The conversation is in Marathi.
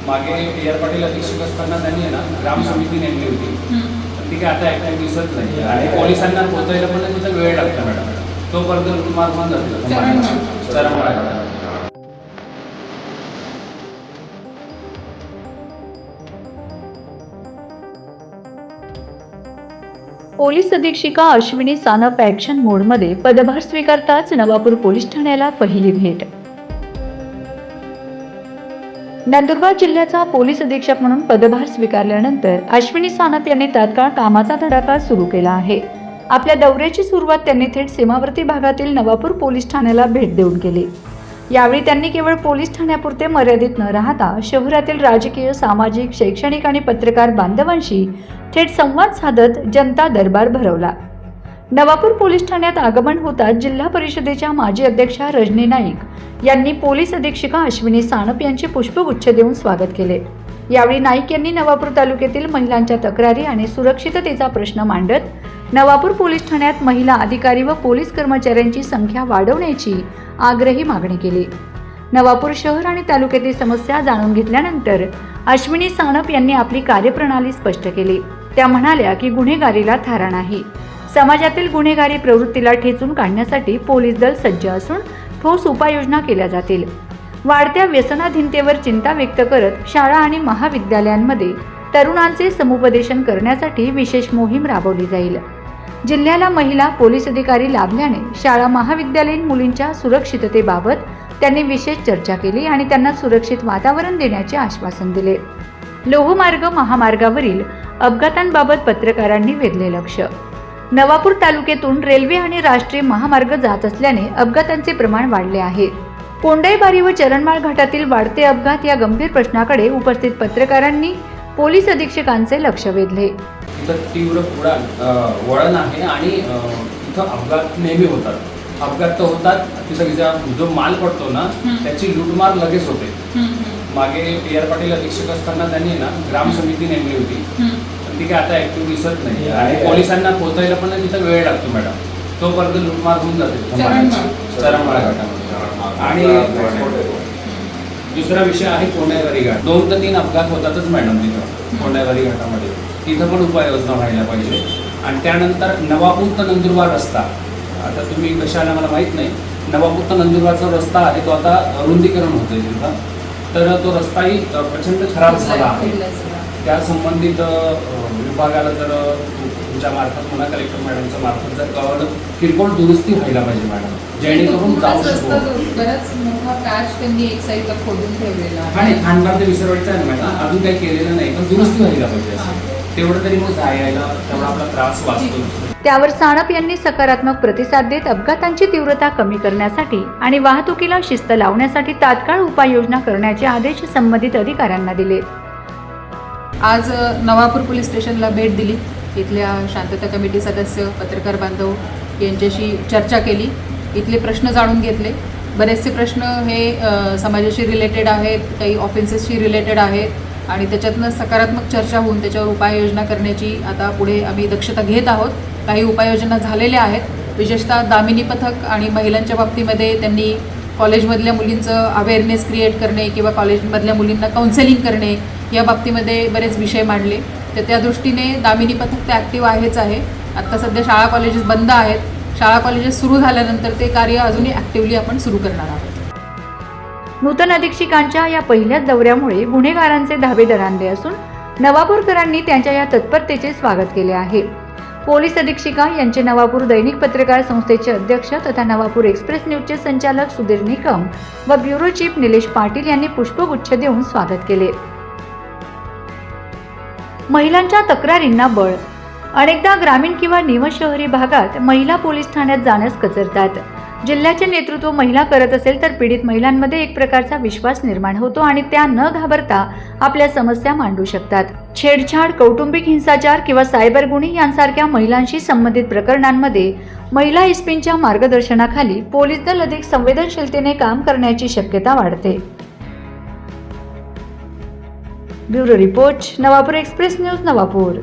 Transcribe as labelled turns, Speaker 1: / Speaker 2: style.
Speaker 1: मागे PR पाटील अधीक्षक असताना त्यांनी ना ग्राम समिती नेमली होती, ती काय आता ऍक्टिव्ह दिसत नाही आणि पोलिसांना पोहोचायला पण त्याचा वेळ लागतो मॅडम. तोपर्यंत लूटमार होऊन जाते चरमला.
Speaker 2: पोलीस अधीक्षिका अश्विनी सानप ॲक्शन मोडमध्ये पदभार स्वीकारताच नवापूर पोलीस ठाण्याला पहिली भेट. नंदुरबार जिल्ह्याचा पोलीस अधीक्षक म्हणून पदभार स्वीकारल्यानंतर अश्विनी सानप यांनी तात्काळ कामाचा धडाका सुरू केला आहे. आपल्या दौऱ्याची सुरुवात त्यांनी थेट सीमावर्ती भागातील नवापूर पोलीस ठाण्याला भेट देऊन केली. यावेळी त्यांनी केवळ पोलीस ठाण्यापुरते मर्यादित न राहता शहरातील राजकीय, सामाजिक, शैक्षणिक आणि पत्रकार बांधवांशी थेट संवाद साधत जनता दरबार भरवला. नवापूर पोलीस ठाण्यात आगमन होताच जिल्हा परिषदेच्या माजी अध्यक्षा रजनी नाईक यांनी पोलीस अधीक्षिका अश्विनी सानप यांचे पुष्पगुच्छ देऊन स्वागत केले. यावेळी नाईक यांनी नवापूर तालुक्यातील महिलांच्या तक्रारी आणि सुरक्षिततेचा प्रश्न मांडत नवापूर पोलीस ठाण्यात महिला अधिकारी व पोलीस कर्मचाऱ्यांची संख्या वाढवण्याची आग्रही मागणी केली. नवापूर शहर आणि तालुक्यातील समस्या जाणून घेतल्यानंतर अश्विनी सानप यांनी आपली कार्यप्रणाली स्पष्ट केली. त्या म्हणाल्या की गुन्हेगारीला थारा नाही. समाजातील गुन्हेगारी प्रवृत्तीला ठेचून काढण्यासाठी पोलीस दल सज्ज असून ठोस उपाययोजना केल्या जातील. वाढत्या व्यसनाधीनतेवर चिंता व्यक्त करत शाळा आणि महाविद्यालयांमध्ये तरुणांचे समुपदेशन करण्यासाठी विशेष मोहीम राबवली जाईल. जिल्ह्याला महिला पोलीस अधिकारी लाभल्याने शाळा महाविद्यालयीन मुलींच्या सुरक्षिततेबाबत त्यांनी विशेष चर्चा केली आणि त्यांना सुरक्षित वातावरण देण्याचे आश्वासन दिले. लोहमार्ग महामार्गावरील अपघातांबाबत पत्रकारांनी वेधले लक्ष. नवापूर तालुक्यातून रेल्वे आणि राष्ट्रीय महामार्ग जात असल्याने अपघातांचे प्रमाण वाढले आहे. कोंडाईबारी व चरणमाळ घाटातील वाढते अपघात या गंभीर प्रश्नाकडे उपस्थित पत्रकारांनी पोलीस अधीक्षकांचे लक्ष वेधले.
Speaker 1: इथं तीव्र वळण आहे आणि इथं अपघात नेहमी होतात. अपघात तर होतात, तिथं जो माल पडतो ना त्याची लूटमार लगेच होते. मागे PR पाटील अधीक्षक असताना त्यांनी ना ग्राम समिती नेमली होती, ती काय आता ऍक्टिव्ह दिसत नाही आणि पोलिसांना पोहोचायला पण तिथं वेळ लागतो मॅडम. तोपर्यंत लूटमार होऊन जाते चरमला घाटामध्ये. आणि दुसरा विषय आहे कोंडाईबारी घाट. 2 ते 3 अपघात होतातच मॅडम तिथं कोंडाईबारी घाटामध्ये. तिथं पण उपाययोजना व्हायला पाहिजे. आणि त्यानंतर नवापूर ते नंदुरबार रस्ता, आता तुम्ही कशा आला मला माहीत नाही, नवापूर ते नंदुरबारचा रस्ता आहे तो आता रुंदीकरण होतोय तिथं. तर तो रस्ताही प्रचंड खराब झाला आहे. त्या संबंधित विभागाला जर तुमच्या मार्फत पुन्हा कलेक्टर मॅडमच्या मार्फत जर कळवलं किरकोळ दुरुस्ती व्हायला पाहिजे मॅडम, जेणेकरून जाऊ शकतो.
Speaker 3: बराच मोठा पॅच त्यांनी एक साईडला खोदून ठेवलेला आहे
Speaker 1: आणि खानबार ते विसरवायचं आहे मॅडम, अजून काही केलेलं नाही, पण दुरुस्ती व्हायला पाहिजे. तेवढं तरी मग यायला तेवढा आपला त्रास वाचतो.
Speaker 2: त्यावर सानप यांनी सकारात्मक प्रतिसाद देत अपघातांची तीव्रता कमी करण्यासाठी आणि वाहतुकीला शिस्त लावण्यासाठी तात्काळ उपाययोजना करण्याचे आदेश संबंधित अधिकाऱ्यांना दिले.
Speaker 3: आज नवापूर पोलीस स्टेशनला भेट दिली. इथल्या शांतता कमिटी सदस्य, पत्रकार बांधव यांच्याशी चर्चा केली. इथले प्रश्न जाणून घेतले. बरेचसे प्रश्न हे समाजाशी रिलेटेड आहेत, काही ऑफेन्सेसशी रिलेटेड आहेत आणि त्याच्यातनं सकारात्मक चर्चा होऊन त्याच्यावर उपाययोजना करण्याची आता पुढे आम्ही दक्षता घेत आहोत. काही उपाययोजना झालेल्या आहेत. विशेषतः दामिनी पथक आणि महिलांच्या बाबतीमध्ये त्यांनी कॉलेजमधल्या मुलींचं अवेअरनेस क्रिएट करणे किंवा कॉलेजमधल्या मुलींना काउन्सेलिंग करणे या बाबतीमध्ये बरेच विषय मांडले. तर त्या दृष्टीने दामिनी पथक ते ॲक्टिव्ह आहेच आहे. आत्ता सध्या शाळा कॉलेजेस बंद आहेत. शाळा कॉलेजेस सुरू झाल्यानंतर ते कार्य अजूनही ॲक्टिव्हली आपण सुरू करणार आहोत.
Speaker 2: नूतन अधीक्षकांच्या या पहिल्याच दौऱ्यामुळे गुन्हेगारांचे धाबे दरांडले असून नवापूरकरांनी त्यांच्या या तत्परतेचे स्वागत केले आहे. पोलीस अधीक्षिका यांचे नवापूर दैनिक पत्रकार संस्थेचे अध्यक्ष तथा नवापूर एक्सप्रेस न्यूजचे संचालक सुधीर निकम व ब्युरो चीफ निलेश पाटील यांनी पुष्पगुच्छ देऊन स्वागत केले. महिलांच्या तक्रारींना बळ. अनेकदा ग्रामीण किंवा निमशहरी भागात महिला पोलीस ठाण्यात जाण्यास कचरतात. जिल्ह्याचे नेतृत्व महिला करत असेल तर पीडित महिलांमध्ये एक प्रकारचा विश्वास निर्माण होतो आणि त्या न घाबरता आपल्या समस्या मांडू शकतात. छेडछाड, कौटुंबिक हिंसाचार किंवा सायबर गुन्हे यांसारख्या महिलांशी संबंधित प्रकरणांमध्ये महिला एसपींच्या मार्गदर्शनाखाली पोलीस दल अधिक संवेदनशीलतेने काम करण्याची शक्यता वाढते. Bureau report, Navapur express news, Navapur.